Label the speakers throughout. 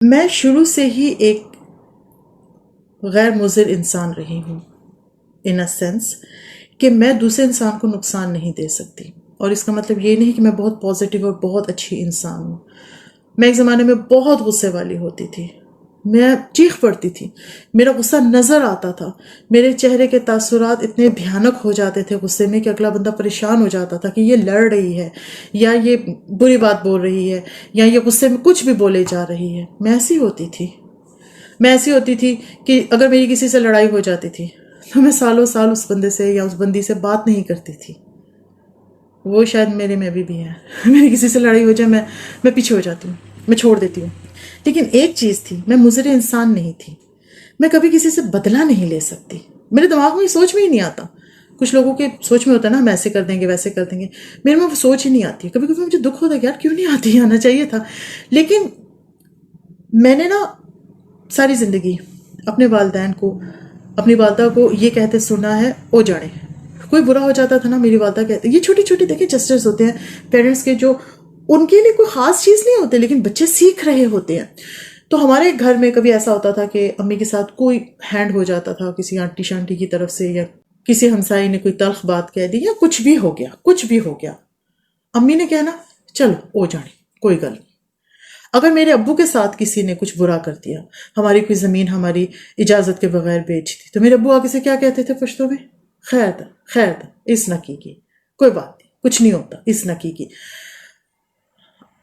Speaker 1: میں شروع سے ہی ایک غیر مضر انسان رہی ہوں، ان اے سینس کہ میں دوسرے انسان کو نقصان نہیں دے سکتی، اور اس کا مطلب یہ نہیں کہ میں بہت پازیٹیو اور بہت اچھی انسان ہوں۔ میں ایک زمانے میں بہت غصے والی ہوتی تھی، میں چیخ پڑتی تھی، میرا غصہ نظر آتا تھا، میرے چہرے کے تاثرات اتنے بھیانک ہو جاتے تھے غصے میں کہ اگلا بندہ پریشان ہو جاتا تھا کہ یہ لڑ رہی ہے یا یہ بری بات بول رہی ہے یا یہ غصے میں کچھ بھی بولے جا رہی ہے۔ میں ایسی ہوتی تھی کہ اگر میری کسی سے لڑائی ہو جاتی تھی تو میں سالوں سال اس بندے سے یا اس بندی سے بات نہیں کرتی تھی۔ وہ شاید میرے میں بھی ہے، میری کسی سے لڑائی ہو جائے میں پیچھے ہو جاتی ہوں، میں چھوڑ دیتی ہوں۔ لیکن ایک چیز تھی، میں مضر انسان نہیں تھی، میں کبھی کسی سے بدلہ نہیں لے سکتی۔ میرے دماغ میں یہ سوچ میں ہی نہیں آتا۔ کچھ لوگوں کے سوچ میں ہوتا ہے نا، ہم ایسے کر دیں گے ویسے کر دیں گے، میرے میں وہ سوچ ہی نہیں آتی۔ کبھی کبھی مجھے دکھ ہوتا ہے کہ یار کیوں نہیں آتی، آنا چاہیے تھا۔ لیکن میں نے نا ساری زندگی اپنے والدین کو، اپنی والدہ کو یہ کہتے سنا ہے، او جانے، کوئی برا ہو جاتا تھا نا، میری والدہ کہتے، یہ چھوٹی چھوٹی دیکھیں جسٹرز ہوتے ہیں پیرنٹس کے، جو ان کے لیے کوئی خاص چیز نہیں ہوتے لیکن بچے سیکھ رہے ہوتے ہیں۔ تو ہمارے گھر میں کبھی ایسا ہوتا تھا کہ امی کے ساتھ کوئی ہینڈ ہو جاتا تھا کسی آنٹی شانٹی کی طرف سے، یا کسی ہمسائی نے کوئی تلخ بات کہہ دی یا کچھ بھی ہو گیا، امی نے کہنا چلو او جانے، کوئی گل نہیں۔ اگر میرے ابو کے ساتھ کسی نے کچھ برا کر دیا، ہماری کوئی زمین ہماری اجازت کے بغیر بیچ دی، تو میرے ابو آگے سے کیا کہتے تھے پشتوں میں؟ خیر تھا اس نہ کی کوئی بات نہیں، کچھ نہیں ہوتا اس نہ کی۔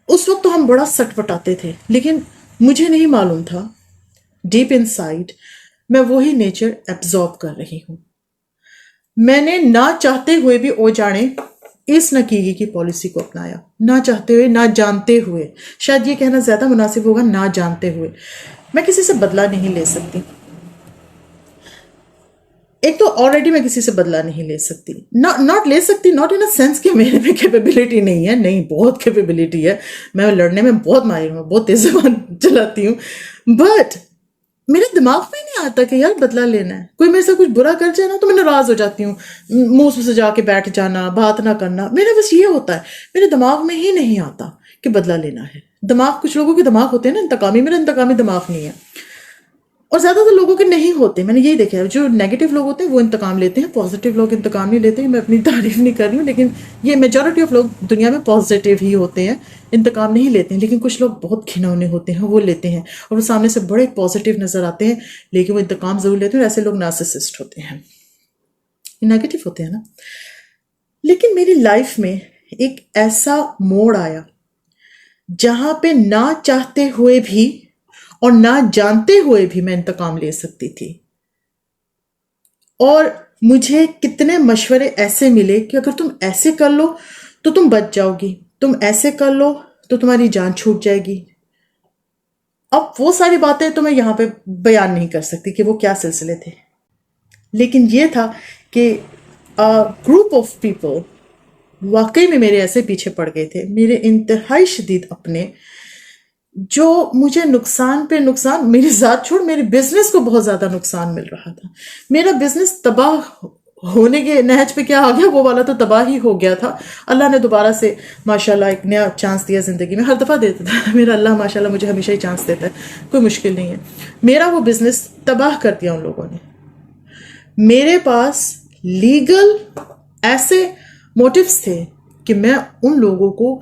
Speaker 1: اس وقت تو ہم بڑا سٹ پٹاتے تھے، لیکن مجھے نہیں معلوم تھا ڈیپ ان سائڈ میں وہی نیچر ایبزارب کر رہی ہوں۔ میں نے نہ چاہتے ہوئے بھی او جانے اس نکیگی کی پالیسی کو اپنایا، نہ چاہتے ہوئے، نہ جانتے ہوئے، شاید یہ کہنا زیادہ مناسب ہوگا، نہ جانتے ہوئے۔ میں کسی سے بدلہ نہیں لے سکتی، ایک تو آلریڈی میں کسی سے بدلہ نہیں لے سکتی، ناٹ لے سکتی، ناٹ ان اے سینس کہ میرے میں کیپیبلٹی نہیں ہے، نہیں، بہت کیپیبلٹی ہے، میں لڑنے میں بہت ماہر ہوں، بہت تیز زبان چلاتی ہوں، بٹ میرے دماغ میں نہیں آتا کہ یار بدلہ لینا ہے۔ کوئی میرے سے کچھ برا کر جائے نا تو میں ناراض ہو جاتی ہوں، منہ سے جا کے بیٹھ جانا، بات نہ کرنا، میرا بس یہ ہوتا ہے، میرے دماغ میں ہی نہیں آتا کہ بدلہ لینا ہے۔ دماغ، کچھ لوگوں کے دماغ ہوتے ہیں نا انتقامی، میرا انتقامی دماغ نہیں ہے، اور زیادہ تر لوگوں کے نہیں ہوتے، میں نے یہی دیکھا ہے۔ جو نیگیٹو لوگ ہوتے ہیں وہ انتقام لیتے ہیں، پازیٹیو لوگ انتقام نہیں لیتے ہیں۔ میں اپنی تعریف نہیں کر رہی ہوں، لیکن یہ میجورٹی آف لوگ دنیا میں پازیٹیو ہی ہوتے ہیں، انتقام نہیں لیتے ہیں۔ لیکن کچھ لوگ بہت گھنونے ہوتے ہیں، وہ لیتے ہیں، اور وہ سامنے سے بڑے پازیٹیو نظر آتے ہیں لیکن وہ انتقام ضرور لیتے ہیں، اور ایسے لوگ نارسسسٹ ہوتے ہیں، نیگیٹو ہوتے ہیں نا۔ لیکن میری لائف میں ایک ایسا موڑ آیا جہاں پہ نہ چاہتے ہوئے بھی اور نہ جانتے ہوئے بھی میں انتقام لے سکتی تھی، اور مجھے کتنے مشورے ایسے ملے کہ اگر تم ایسے کر لو تو تم بچ جاؤ گی، تم ایسے کر لو تو تمہاری جان چھوٹ جائے گی۔ اب وہ ساری باتیں تو میں یہاں پہ بیان نہیں کر سکتی کہ وہ کیا سلسلے تھے، لیکن یہ تھا کہ گروپ آف پیپل واقعی میں میرے ایسے پیچھے پڑ گئے تھے، میرے انتہائی شدید اپنے، جو مجھے نقصان پہ نقصان، میری ذات چھوڑ میرے بزنس کو بہت زیادہ نقصان مل رہا تھا۔ میرا بزنس تباہ ہونے کے نہج پہ کیا آ گیا، وہ والا تو تباہ ہی ہو گیا تھا۔ اللہ نے دوبارہ سے ماشاءاللہ ایک نیا چانس دیا زندگی میں، ہر دفعہ دیتا تھا میرا اللہ، ماشاءاللہ مجھے ہمیشہ ہی چانس دیتا ہے، کوئی مشکل نہیں ہے۔ میرا وہ بزنس تباہ کر دیا ان لوگوں نے۔ میرے پاس لیگل ایسے موٹیوز تھے کہ میں ان لوگوں کو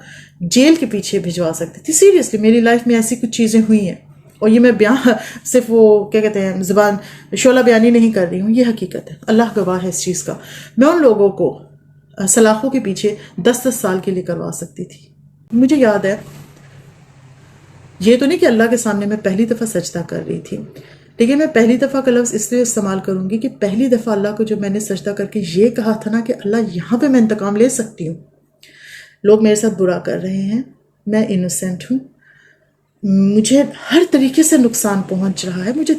Speaker 1: جیل کے پیچھے بھجوا سکتی تھی۔ سیریسلی میری لائف میں ایسی کچھ چیزیں ہوئی ہیں، اور یہ میں بیان صرف وہ کیا کہتے ہیں زبان شعلہ بیانی نہیں کر رہی ہوں، یہ حقیقت ہے، اللہ گواہ ہے اس چیز کا۔ میں ان لوگوں کو سلاخوں کے پیچھے 10 سال کے لیے کروا سکتی تھی۔ مجھے یاد ہے، یہ تو نہیں کہ اللہ کے سامنے میں پہلی دفعہ سجدہ کر رہی تھی، لیکن میں پہلی دفعہ کا لفظ اس لیے استعمال کروں گی کہ پہلی دفعہ اللہ کو جو میں نے سجدہ کر کے یہ کہا تھا نا کہ اللہ یہاں پہ میں انتقام لے سکتی ہوں، لوگ میرے ساتھ برا کر رہے ہیں، میں انوسینٹ ہوں، مجھے ہر طریقے سے نقصان پہنچ رہا ہے، مجھے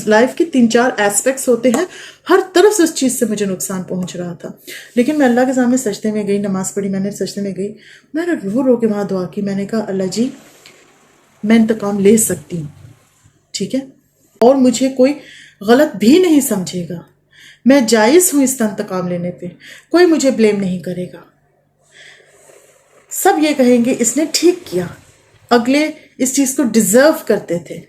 Speaker 1: لائف کے 3-4 ایسپیکٹس ہوتے ہیں، ہر طرف سے اس چیز سے مجھے نقصان پہنچ رہا تھا، لیکن میں اللہ کے سامنے سجدے میں گئی، نماز پڑھی، میں نے سجدے میں گئی، میں نے رو کے وہاں دعا کی، میں نے کہا اللہ جی میں انتقام لے سکتی ہوں، ٹھیک ہے، اور مجھے کوئی غلط بھی نہیں سمجھے گا، میں جائز ہوں اس کا انتقام لینے پہ، کوئی مجھے بلیم نہیں کرے گا، سب یہ کہیں گے اس نے ٹھیک کیا۔ اگلے اس چیز کو ڈیزرو کرتے تھے،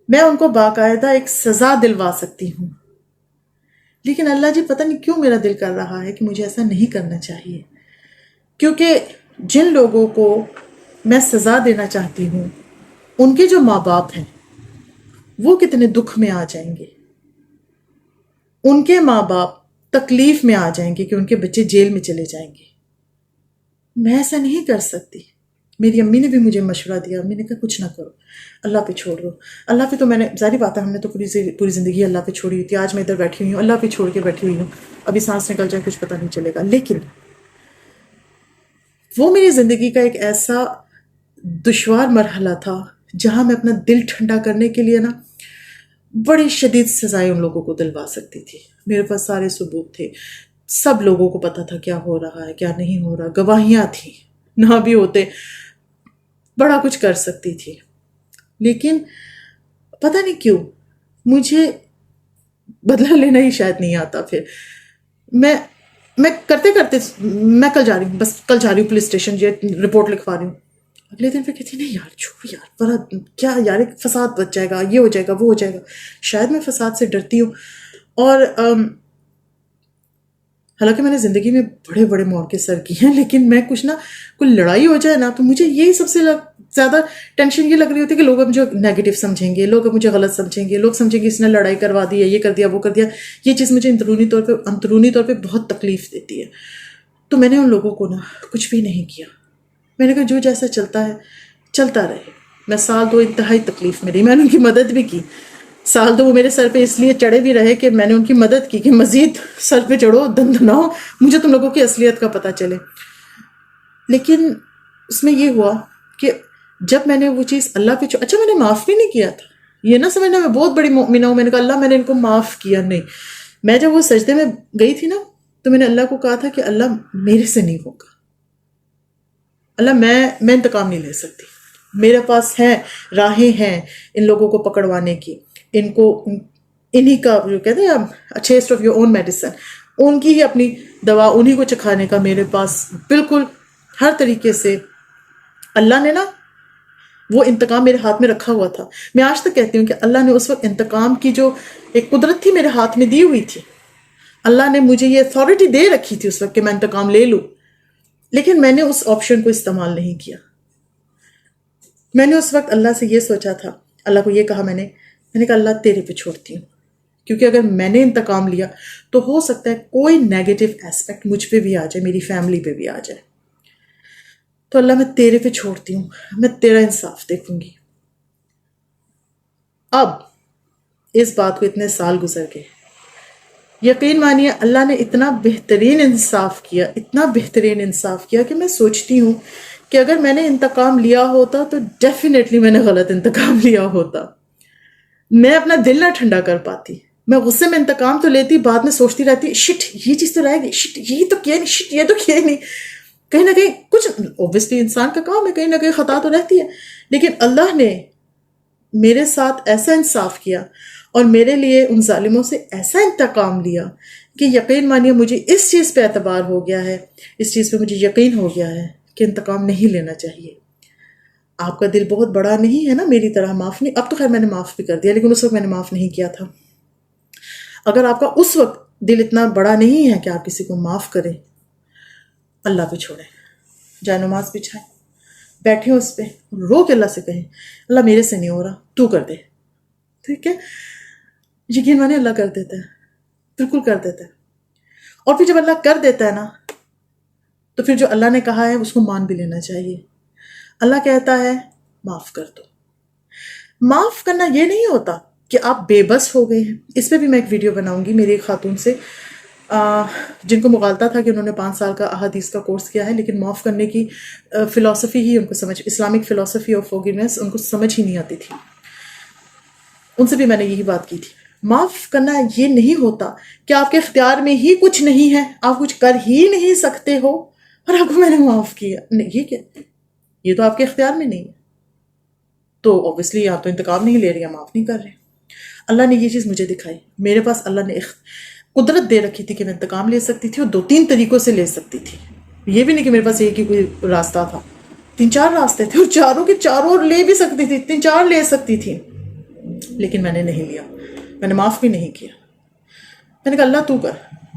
Speaker 1: میں ان کو باقاعدہ ایک سزا دلوا سکتی ہوں، لیکن اللہ جی پتہ نہیں کیوں میرا دل کر رہا ہے کہ مجھے ایسا نہیں کرنا چاہیے، کیونکہ جن لوگوں کو میں سزا دینا چاہتی ہوں ان کے جو ماں باپ ہیں وہ کتنے دکھ میں آ جائیں گے، ان کے ماں باپ تکلیف میں آ جائیں گے کہ ان کے بچے جیل میں چلے جائیں گے۔ میں ایسا نہیں کر سکتی۔ میری امی نے بھی مجھے مشورہ دیا، امی نے کہا کچھ نہ کرو، اللہ پہ چھوڑ دو۔ اللہ پہ تو میں نے، ظاہری بات ہے ہم نے تو پوری زندگی اللہ پہ چھوڑی ہوئی تھی، آج میں ادھر بیٹھی ہوئی ہوں اللہ پہ چھوڑ کے بیٹھی ہوئی ہوں، ابھی سانس نکل جائے کچھ پتہ نہیں چلے گا۔ لیکن وہ میری زندگی کا ایک ایسا دشوار مرحلہ تھا جہاں میں اپنا دل ٹھنڈا کرنے کے لیے نا بڑی شدید سزائیں ان لوگوں کو دلوا سکتی تھی۔ میرے پاس سارے ثبوت تھے، سب لوگوں کو پتا تھا کیا ہو رہا ہے کیا نہیں ہو رہا، گواہیاں تھیں، نہ بھی ہوتے بڑا کچھ کر سکتی تھی۔ لیکن پتہ نہیں کیوں مجھے بدلہ لینا ہی شاید نہیں آتا۔ پھر میں کرتے کرتے میں کل جا رہی ہوں، بس کل جا رہی ہوں پولیس اسٹیشن، یہ رپورٹ لکھوا رہی ہوں، اگلے دن پھر کہتی نہیں یار چھوڑ یار، بڑا کیا یار ایک فساد بچ جائے گا، یہ ہو جائے گا وہ ہو جائے گا۔ شاید میں فساد سے ڈرتی ہوں، اور حالانکہ میں نے زندگی میں بڑے بڑے موقع سر کی ہیں، لیکن میں کچھ نہ کوئی لڑائی ہو جائے نا تو مجھے یہی سب سے زیادہ ٹینشن یہ لگ رہی ہوتی ہے کہ لوگ مجھے نیگیٹو سمجھیں گے، لوگ مجھے غلط سمجھیں گے، لوگ سمجھیں گے اس نے لڑائی کروا دی ہے، یہ کر دیا وہ کر دیا۔ یہ چیز مجھے اندرونی طور پہ بہت تکلیف دیتی ہے۔ تو میں نے ان لوگوں کو نا کچھ بھی نہیں کیا، میں نے کہا جو جیسا چلتا ہے چلتا رہے۔ میں سال 2 انتہائی تکلیف میں رہی، میں نے ان کی مدد بھی کی، سال 2 وہ میرے سر پہ اس لیے چڑھے بھی رہے کہ میں نے ان کی مدد کی کہ مزید سر پہ چڑھو، دندناؤ، مجھے تم لوگوں کی اصلیت کا پتہ چلے۔ لیکن اس میں یہ ہوا کہ جب میں نے وہ چیز اللہ پہ اچھا میں نے معاف بھی نہیں کیا تھا، یہ نہ سمجھنا میں بہت بڑی مومنہ ہوں، میں نے کہا اللہ میں نے ان کو معاف کیا، نہیں۔ میں جب وہ سجدے میں گئی تھی نا تو میں نے اللہ کو کہا تھا کہ اللہ میرے سے نہیں ہوگا، اللہ میں انتقام نہیں لے سکتی، میرے پاس ہیں راہیں ہیں ان لوگوں کو پکڑوانے کی، ان کو انہی کا جو کہتے ہیں test of your own medicine, ان کی ہی اپنی دوا انہی کو چکھانے کا میرے پاس بالکل ہر طریقے سے اللہ نے نا وہ انتقام میرے ہاتھ میں رکھا ہوا تھا۔ میں آج تک کہتی ہوں کہ اللہ نے اس وقت انتقام کی جو ایک قدرت تھی میرے ہاتھ میں دی ہوئی تھی، اللہ نے مجھے یہ اتھارٹی دے رکھی تھی اس وقت کہ میں انتقام لے لوں، لیکن میں نے اس آپشن کو استعمال نہیں کیا۔ میں نے اس وقت اللہ سے یہ سوچا تھا، اللہ کو یہ کہا میں نے کہا اللہ تیرے پہ چھوڑتی ہوں، کیونکہ اگر میں نے انتقام لیا تو ہو سکتا ہے کوئی نیگیٹو ایسپیکٹ مجھ پہ بھی آ جائے، میری فیملی پہ بھی آ جائے، تو اللہ میں تیرے پہ چھوڑتی ہوں، میں تیرا انصاف دیکھوں گی۔ اب اس بات کو اتنے سال گزر گئے، یقین مانیے اللہ نے اتنا بہترین انصاف کیا، اتنا بہترین انصاف کیا کہ میں سوچتی ہوں کہ اگر میں نے انتقام لیا ہوتا تو ڈیفینیٹلی میں نے غلط انتقام لیا ہوتا۔ میں اپنا دل نہ ٹھنڈا کر پاتی، میں غصے میں انتقام تو لیتی، بعد میں سوچتی رہتی شٹ یہ چیز تو رہ گئی، شٹ یہی تو کیا نہیں، شٹ یہ تو کیا نہیں، کہیں نہ کہیں کچھ اوبویسلی انسان کا کام ہے، کہیں نہ کہیں خطا تو رہتی ہے، لیکن اللہ نے میرے ساتھ ایسا انصاف کیا اور میرے لیے ان ظالموں سے ایسا انتقام لیا کہ یقین مانیے مجھے اس چیز پہ اعتبار ہو گیا ہے، اس چیز پہ مجھے یقین ہو گیا ہے کہ انتقام نہیں لینا چاہیے۔ آپ کا دل بہت بڑا نہیں ہے نا میری طرح، معاف نہیں، اب تو خیر میں نے معاف بھی کر دیا، لیکن اس وقت میں نے معاف نہیں کیا تھا۔ اگر آپ کا اس وقت دل اتنا بڑا نہیں ہے کہ آپ کسی کو معاف کریں، اللہ پہ چھوڑیں، جائے نماز بچھائیں، بیٹھیں اس پہ، رو کے اللہ سے کہیں اللہ میرے سے نہیں ہو رہا تو کر دے، ٹھیک ہے؟ یقین مانے اللہ کر دیتا ہے، بالکل کر دیتا ہے۔ اور پھر جب اللہ کر دیتا ہے نا تو پھر جو اللہ نے کہا ہے اس کو مان بھی لینا چاہیے۔ اللہ کہتا ہے معاف کر دو۔ معاف کرنا یہ نہیں ہوتا کہ آپ بے بس ہو گئے ہیں، اس پہ بھی میں ایک ویڈیو بناؤں گی میری ایک خاتون سے جن کو مغالطہ تھا کہ انہوں نے 5 سال کا احادیث کا کورس کیا ہے، لیکن معاف کرنے کی فلسفی ہی ان کو سمجھ، اسلامک فلسفی آف فورگیونیس ان کو سمجھ ہی نہیں آتی تھی۔ ان سے بھی میں نے یہی بات کی تھی، معاف کرنا یہ نہیں ہوتا کہ آپ کے اختیار میں ہی کچھ نہیں ہے، آپ کچھ کر ہی نہیں سکتے ہو اور آپ کو میں نے معاف کیا، نہیں یہ کیا، یہ تو آپ کے اختیار میں نہیں ہے، تو اوبویسلی آپ تو انتقام نہیں لے رہے ہیں، معاف نہیں کر رہے۔ اللہ نے یہ چیز مجھے دکھائی، میرے پاس اللہ نے قدرت دے رکھی تھی کہ میں انتقام لے سکتی تھی اور 2-3 طریقوں سے لے سکتی تھی، یہ بھی نہیں کہ میرے پاس ایک ہی کوئی راستہ تھا، 3 4 راستے تھے، اور چاروں کے چاروں لے بھی سکتی تھی، 3 4 لے سکتی تھی، لیکن میں نے نہیں لیا، میں نے معاف بھی نہیں کیا۔ میں نے کہا اللہ تو کر،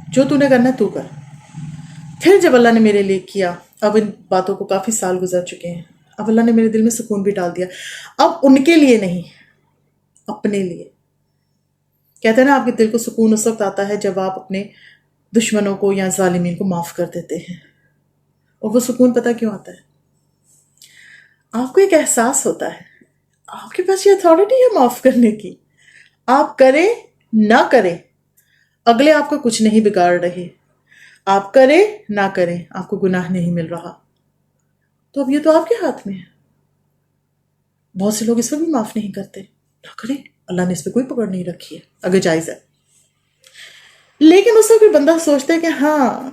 Speaker 1: جو تو نے کرنا ہے تو کر۔ پھر جب اللہ نے میرے لیے کیا، اب ان باتوں کو کافی سال گزر چکے ہیں، اب اللہ نے میرے دل میں سکون بھی ڈال دیا۔ اب ان کے لیے نہیں، اپنے لیے۔ کہتے ہیں نا آپ کے دل کو سکون اس وقت آتا ہے جب آپ اپنے دشمنوں کو یا ظالمین کو معاف کر دیتے ہیں۔ اور وہ سکون پتہ کیوں آتا ہے؟ آپ کو ایک احساس ہوتا ہے آپ کے پاس یہ اتھارٹی ہے معاف کرنے کی، آپ کریں نہ کریں، اگلے آپ کا کچھ نہیں بگاڑ رہے، آپ کریں نہ کریں، آپ کو گناہ نہیں مل رہا، تو اب یہ تو آپ کے ہاتھ میں ہے۔ بہت سے لوگ اس وقت بھی معاف نہیں کرتے، نہ کریں، اللہ نے اس پہ کوئی پکڑ نہیں رکھی ہے اگر جائز ہے۔ لیکن اس وقت بھی بندہ سوچتا ہے کہ ہاں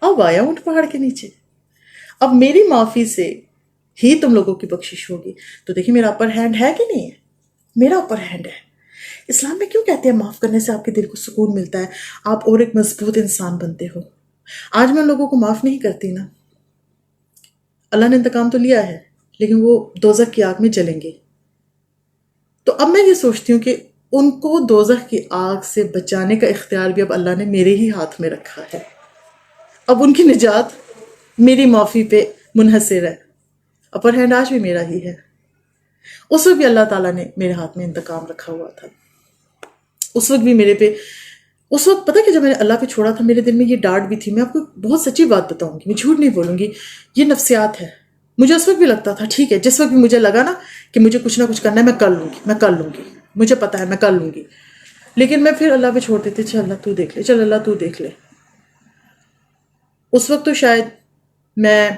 Speaker 1: اب آیا اونٹ پہاڑ کے نیچے، اب میری معافی سے ہی تم لوگوں کی بخشش ہوگی۔ تو دیکھیں میرا اپر ہینڈ ہے کہ نہیں ہے؟ میرا اپر ہینڈ ہے۔ اسلام میں کیوں کہتے ہیں معاف کرنے سے آپ کے دل کو سکون ملتا ہے، آپ اور ایک مضبوط انسان بنتے ہو۔ آج میں لوگوں کو معاف نہیں کرتی نا، اللہ نے انتقام تو لیا ہے لیکن وہ دوزخ کی آگ میں جلیں گے، تو اب میں یہ سوچتی ہوں کہ ان کو دوزخ کی آگ سے بچانے کا اختیار بھی اب اللہ نے میرے ہی ہاتھ میں رکھا ہے۔ اب ان کی نجات میری معافی پہ منحصر ہے، اپر ہینڈ آج بھی میرا ہی ہے۔ اس وقت بھی اللہ تعالیٰ نے میرے ہاتھ میں انتقام رکھا ہوا تھا، اس وقت بھی میرے پہ، اس وقت پتہ کہ جب میں نے اللہ پہ چھوڑا تھا میرے دل میں یہ ڈانٹ بھی تھی۔ میں آپ کو بہت سچی بات بتاؤں گی، میں جھوٹ نہیں بولوں گی، یہ نفسیات ہے۔ مجھے اس وقت بھی لگتا تھا ٹھیک ہے، جس وقت بھی مجھے لگا نا کہ مجھے کچھ نہ کچھ کرنا ہے، میں کر لوں گی، میں کر لوں گی، مجھے پتا ہے میں کر لوں گی، لیکن میں پھر اللہ پہ چھوڑ دیتی، چل اللہ تو دیکھ لے، چل اللہ تو دیکھ لے۔ اس وقت تو شاید میں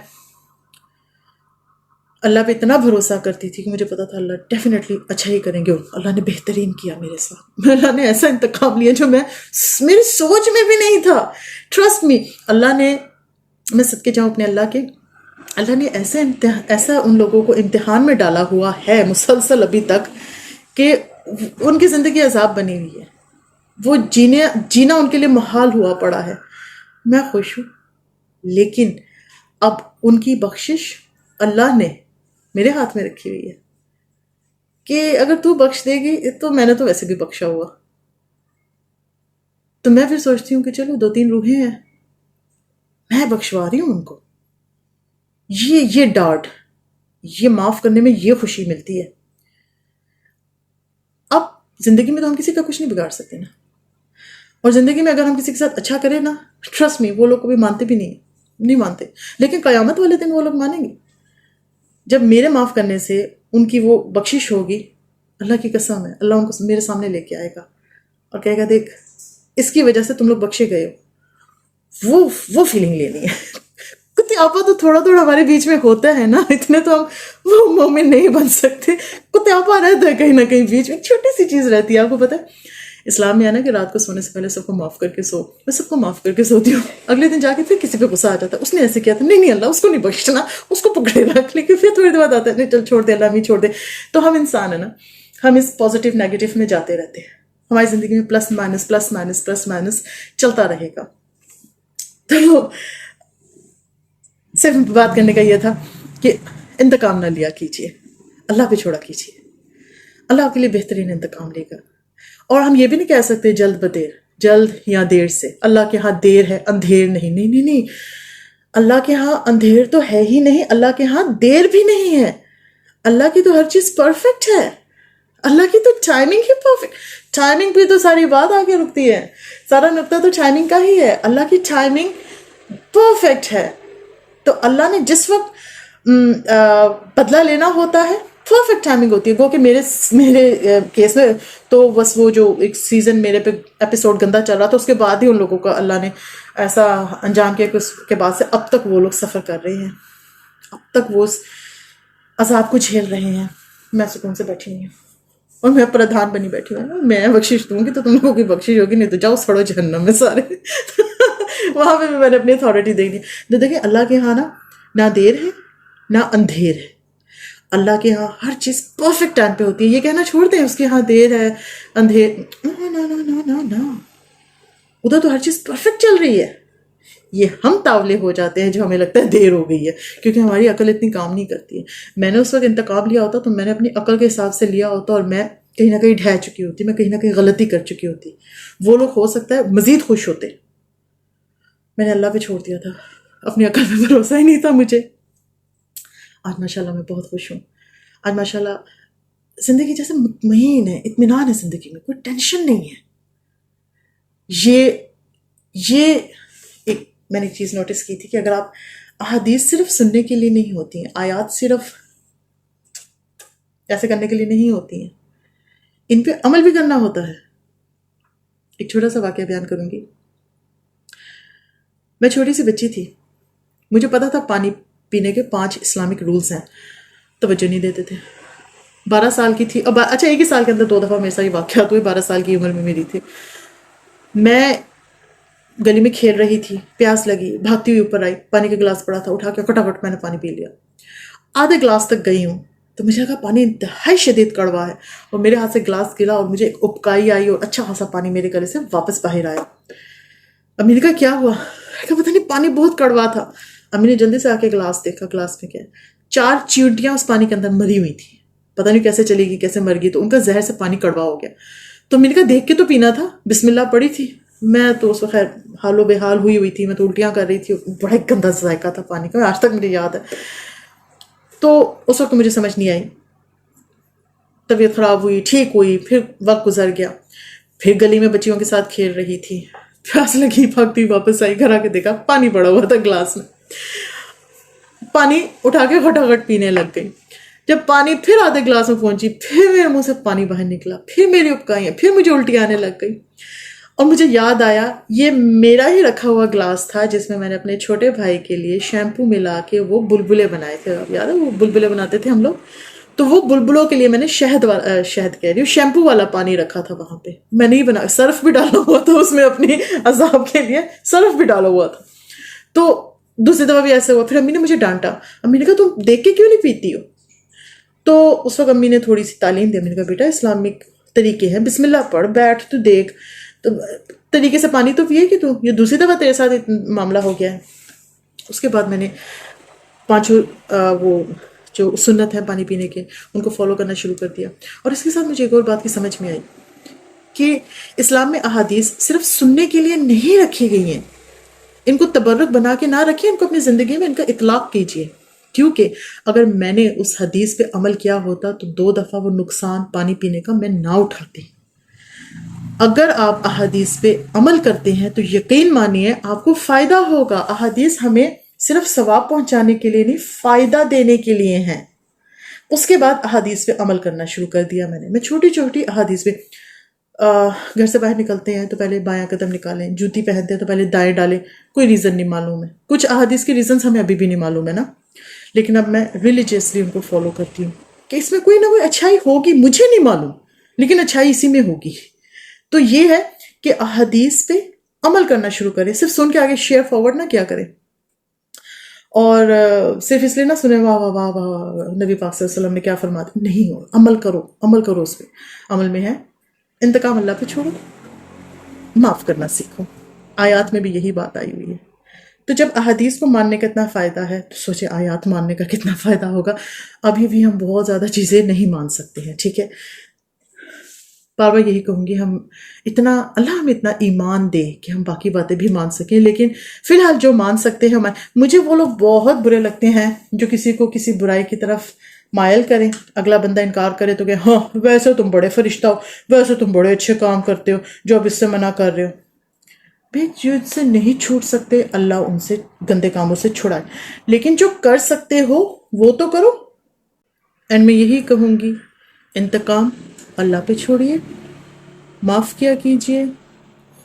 Speaker 1: اللہ پہ اتنا بھروسہ کرتی تھی کہ مجھے پتا تھا اللہ ڈیفینیٹلی اچھا ہی کریں گے، اور اللہ نے بہترین کیا میرے ساتھ۔ اللہ نے ایسا انتقام لیا جو میری سوچ میں بھی نہیں تھا۔ ٹرسٹ می، اللہ نے، میں صدقے جاؤں اپنے اللہ کے، اللہ نے ایسا ان لوگوں کو امتحان میں ڈالا ہوا ہے مسلسل ابھی تک کہ ان کی زندگی عذاب بنی ہوئی ہے، وہ جینا ان کے لیے محال ہوا پڑا ہے۔ میں خوش ہوں، لیکن اب ان کی بخشش اللہ نے میرے ہاتھ میں رکھی ہوئی ہے کہ اگر تو بخش دے گی تو میں نے تو ویسے بھی بخشا ہوا۔ تو میں پھر سوچتی ہوں کہ چلو 2 3 روحیں ہیں، میں بخشوا رہی ہوں ان کو، یہ ڈاٹ، یہ معاف کرنے میں یہ خوشی ملتی ہے۔ اب زندگی میں تو ہم کسی کا کچھ نہیں بگاڑ سکتے نا، اور زندگی میں اگر ہم کسی کے ساتھ اچھا کریں نا، ٹرسٹ می، وہ لوگ کبھی مانتے بھی نہیں مانتے، لیکن قیامت والے دن وہ لوگ مانیں گے جب میرے معاف کرنے سے ان کی وہ بخشش ہوگی۔ اللہ کی قسم ہے، اللہ ان کو میرے سامنے لے کے آئے گا اور کہے گا دیکھ اس کی وجہ سے تم لوگ بخشے گئے ہو۔ وہ فیلنگ لینی ہے۔ کتیاپا تو تھوڑا تھوڑا ہمارے بیچ میں ہوتا ہے نا، اتنے تو ہم وہ مومن نہیں بن سکتے، کتیاپا رہتا ہے کہیں نہ کہیں بیچ میں، چھوٹی سی چیز رہتی ہے۔ آپ کو پتہ ہے اسلام میں آنا کہ رات کو سونے سے پہلے سب کو معاف کر کے سو، میں سب کو معاف کر کے سوتی ہوں، اگلے دن جا کے پھر کسی پہ غصہ آ جاتا ہے، اس نے ایسے کیا تھا، نہیں اللہ اس کو نہیں بخشنا، اس کو پکڑے رکھ، لیکن پھر تھوڑی دیر بعد آتا ہے نہیں چل چھوڑ دے اللہ بھی چھوڑ دے۔ تو ہم انسان ہیں نا، ہم اس پازیٹیو نیگیٹو میں جاتے رہتے ہیں، ہماری زندگی میں پلس مائنس چلتا رہے گا۔ تو صرف بات کرنے کا یہ تھا کہ انتقام نہ لیا کیجیے، اللہ پہ چھوڑا کیجیے، اللہ آپ کے لیے بہترین انتقام لے گا۔ اور ہم یہ بھی نہیں کہہ سکتے جلد بدیر، جلد یا دیر سے، اللہ کے ہاں دیر ہے اندھیر نہیں، نہیں، اللہ کے ہاں اندھیر تو ہے ہی نہیں، اللہ کے ہاں دیر بھی نہیں ہے، اللہ کی تو ہر چیز پرفیکٹ ہے، اللہ کی تو ٹائمنگ ہی پرفیکٹ، ٹائمنگ پہ تو ساری بات آگے رکتی ہے، سارا نقطہ تو ٹائمنگ کا ہی ہے، اللہ کی ٹائمنگ پرفیکٹ ہے۔ تو اللہ نے جس وقت بدلہ لینا ہوتا ہے پرفیکٹ ٹائمنگ ہوتی ہے۔ گو کہ میرے کیس میں تو بس وہ جو ایک سیزن میرے پہ ایپیسوڈ گندا چل رہا تھا، اس کے بعد ہی ان لوگوں کا اللہ نے ایسا انجام کیا کہ اس کے بعد سے اب تک وہ لوگ سفر کر رہے ہیں، اب تک وہ اس عذاب کو جھیل رہے ہیں۔ میں سکون سے بیٹھی ہوئی ہوں اور میں پردھان بنی بیٹھی ہوں، میں بخشش دوں گی تو تم لوگوں کی بخشش ہوگی، نہیں تو جاؤ سڑو جہنم میں سارے۔ وہاں پہ بھی میں نے اپنی اتھارٹی دیکھ دی۔ تو دیکھیں اللہ کے ہاں نہ دیر ہے نہ اندھیر ہے، اللہ کے ہاں ہر چیز پرفیکٹ ٹائم پہ ہوتی ہے۔ یہ کہنا چھوڑ دیں اس کے ہاں دیر ہے اندھیر، نا ادھر تو ہر چیز پرفیکٹ چل رہی ہے۔ یہ ہم تاولے ہو جاتے ہیں جو ہمیں لگتا ہے دیر ہو گئی ہے، کیونکہ ہماری عقل اتنی کام نہیں کرتی ہے. میں نے اس وقت انتقام لیا ہوتا تو میں نے اپنی عقل کے حساب سے لیا ہوتا، اور میں کہیں نہ کہیں ڈھہ چکی ہوتی، میں کہیں نہ کہیں غلطی کر چکی ہوتی. وہ لوگ ہو سکتا ہے مزید خوش ہوتے. میں نے اللہ پہ چھوڑ دیا تھا، اپنی عقل پہ بھروسہ ہی نہیں تھا مجھے. آج ماشاء اللہ میں بہت خوش ہوں. آج ماشاء اللہ زندگی جیسے مطمئن ہے، اطمینان ہے زندگی میں، کوئی ٹینشن نہیں ہے. یہ ایک میں نے چیز نوٹس کی تھی کہ اگر آپ احادیث صرف سننے کے لیے نہیں ہوتی ہیں، آیات صرف ایسے کرنے کے لیے نہیں ہوتی ہیں، ان پہ عمل بھی کرنا ہوتا ہے. ایک چھوٹا سا واقعہ بیان کروں گی. میں چھوٹی سی بچی تھی، مجھے پتا تھا پانی پینے کے 5 اسلامک رولز ہیں، توجہ نہیں دیتے تھے. 12 سال کی تھی. اب اچھا، ایک ہی سال کے اندر 2 دفعہ میرے ساتھ یہ واقعات ہوئے. 12 سال کی عمر میں میری تھی. میں گلی میں کھیل رہی تھی، پیاس لگی، بھاگتی ہوئی اوپر آئی، پانی کا گلاس پڑا تھا، اٹھا کے فٹافٹ میں نے پانی پی لیا. آدھے گلاس تک گئی ہوں تو مجھے لگا پانی انتہائی شدید کڑوا ہے، اور میرے ہاتھ سے گلاس گلا اور مجھے ایک اپکائی آئی اور اچھا خاصا پانی میرے گلے سے واپس باہر آیا. امی نے کہا کیا ہوا؟ کہا پتہ نہیں، پانی بہت کڑوا تھا. امی نے جلدی سے آ کے گلاس دیکھا، گلاس میں کیا ہے، 4 چیونٹیاں اس پانی کے اندر مری ہوئی تھی. پتہ نہیں کیسے چلی گئی، کیسے مر گئی، تو ان کا زہر سے پانی کڑوا ہو گیا. تو میں نے کہا دیکھ کے تو پینا تھا، بسم اللہ پڑی تھی. میں تو اس وقت خیر حال و بے حال ہوئی تھی، میں تو الٹیاں کر رہی تھی، بڑا ہی گندا ذائقہ تھا پانی کا، آج تک مجھے یاد ہے. تو اس وقت مجھے سمجھ نہیں آئی، طبیعت خراب ہوئی، ٹھیک ہوئی، پھر وقت گزر گیا. پھر گلی میں بچیوں کے ساتھ کھیل رہی تھی، پیاس لگی، بھاگتی واپس آئی، گھر آ کے دیکھا پانی پڑا ہوا تھا گلاس میں. پانی اٹھا کے فٹافٹ پینے لگ گئی. جب پانی پھر آدھے گلاس میں پہنچی، پھر میرے منہ سے پانی باہر نکلا، پھر میری اپکائیاں، پھر مجھے الٹی آنے لگ گئی. اور مجھے یاد آیا یہ میرا ہی رکھا ہوا گلاس تھا جس میں میں نے اپنے چھوٹے بھائی کے لیے شیمپو ملا کے وہ بلبلے بنائے تھے. یاد ہے وہ بلبلے بناتے تھے ہم لوگ؟ تو وہ بلبلوں کے لیے میں نے شہد کہہ رہی ہوں، شیمپو والا پانی رکھا تھا وہاں پہ. میں نے ہی بنا، سرف بھی ڈالا ہوا تھا اس میں، اپنی عذاب کے لیے سرف بھی ڈالا ہوا تھا. تو دوسری دفعہ بھی ایسے ہوا. پھر امی نے مجھے ڈانٹا، امی نے کہا تم دیکھ کے کیوں نہیں پیتی ہو؟ تو اس وقت امی نے تھوڑی سی تعلیم دی. امی نے کہا بیٹا اسلامک طریقے ہیں، بسم اللہ پڑھ، بیٹھ تو دیکھ، تو طریقے سے پانی تو پیے کہ تو یہ دوسری دفعہ تیرے ساتھ معاملہ ہو گیا ہے. اس کے بعد میں نے 5 وہ جو سنت ہے پانی پینے کے، ان کو فالو کرنا شروع کر دیا. اور اس کے ساتھ مجھے ایک اور بات کی سمجھ میں آئی کہ اسلام میں احادیث صرف سننے کے لیے نہیں رکھی گئی ہیں. ان کو تبرک بنا کے نہ رکھیں، ان کو اپنی زندگی میں ان کا اطلاق کیجیے. کیونکہ اگر میں نے اس حدیث پہ عمل کیا ہوتا تو 2 دفعہ وہ نقصان پانی پینے کا میں نہ اٹھاتی. اگر آپ احادیث پہ عمل کرتے ہیں تو یقین مانیے آپ کو فائدہ ہوگا. احادیث ہمیں صرف ثواب پہنچانے کے لیے نہیں، فائدہ دینے کے لیے ہیں. اس کے بعد احادیث پہ عمل کرنا شروع کر دیا میں چھوٹی چھوٹی احادیث پہ. گھر سے باہر نکلتے ہیں تو پہلے بایاں قدم نکالیں، جوتی پہنتے ہیں تو پہلے دائیں ڈالیں. کوئی ریزن نہیں معلوم ہے، کچھ احادیث کے ریزنز ہمیں ابھی بھی نہیں معلوم ہے نا، لیکن اب میں ریلیجیسلی ان کو فالو کرتی ہوں کہ اس میں کوئی نہ کوئی اچھائی ہوگی، مجھے نہیں معلوم لیکن اچھائی اسی میں ہوگی. تو یہ ہے کہ احادیث پہ عمل کرنا شروع کریں، صرف سن کے آگے شیئر فارورڈ نہ کیا کریں. اور صرف اس لیے نہ سنیں واہ واہ واہ واہ نبی پاک صلی اللہ علیہ وسلم نے کیا فرمایا. نہیں ہو، عمل کرو اس پہ. عمل میں ہے انتقام اللہ پہ چھوڑو، معاف کرنا سیکھو. آیات میں بھی یہی بات آئی ہوئی ہے. تو جب احادیث کو ماننے کا اتنا فائدہ ہے تو سوچے آیات ماننے کا کتنا فائدہ ہوگا. ابھی بھی ہم بہت زیادہ چیزیں نہیں مان سکتے ہیں، ٹھیک ہے. بار بار یہی کہوں گی، اللہ ہمیں اتنا ایمان دے کہ ہم باقی باتیں بھی مان سکیں. لیکن فی الحال جو مان سکتے ہیں مجھے وہ لوگ بہت برے لگتے ہیں جو کسی کو کسی برائی کی طرف مائل کریں. اگلا بندہ انکار کرے تو کہ ہاں ویسے تم بڑے فرشتہ ہو، ویسے تم بڑے اچھے کام کرتے ہو جو اب اس سے منع کر رہے ہو. بھائی جو ان سے نہیں چھوٹ سکتے اللہ ان سے گندے کاموں سے چھڑائے، لیکن جو کر سکتے ہو وہ تو کرو. اینڈ میں یہی کہوں گی، انتقام اللہ پہ چھوڑیے، معاف کیا کیجیے،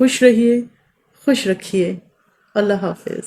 Speaker 1: خوش رہیے، خوش رکھیے. اللہ حافظ.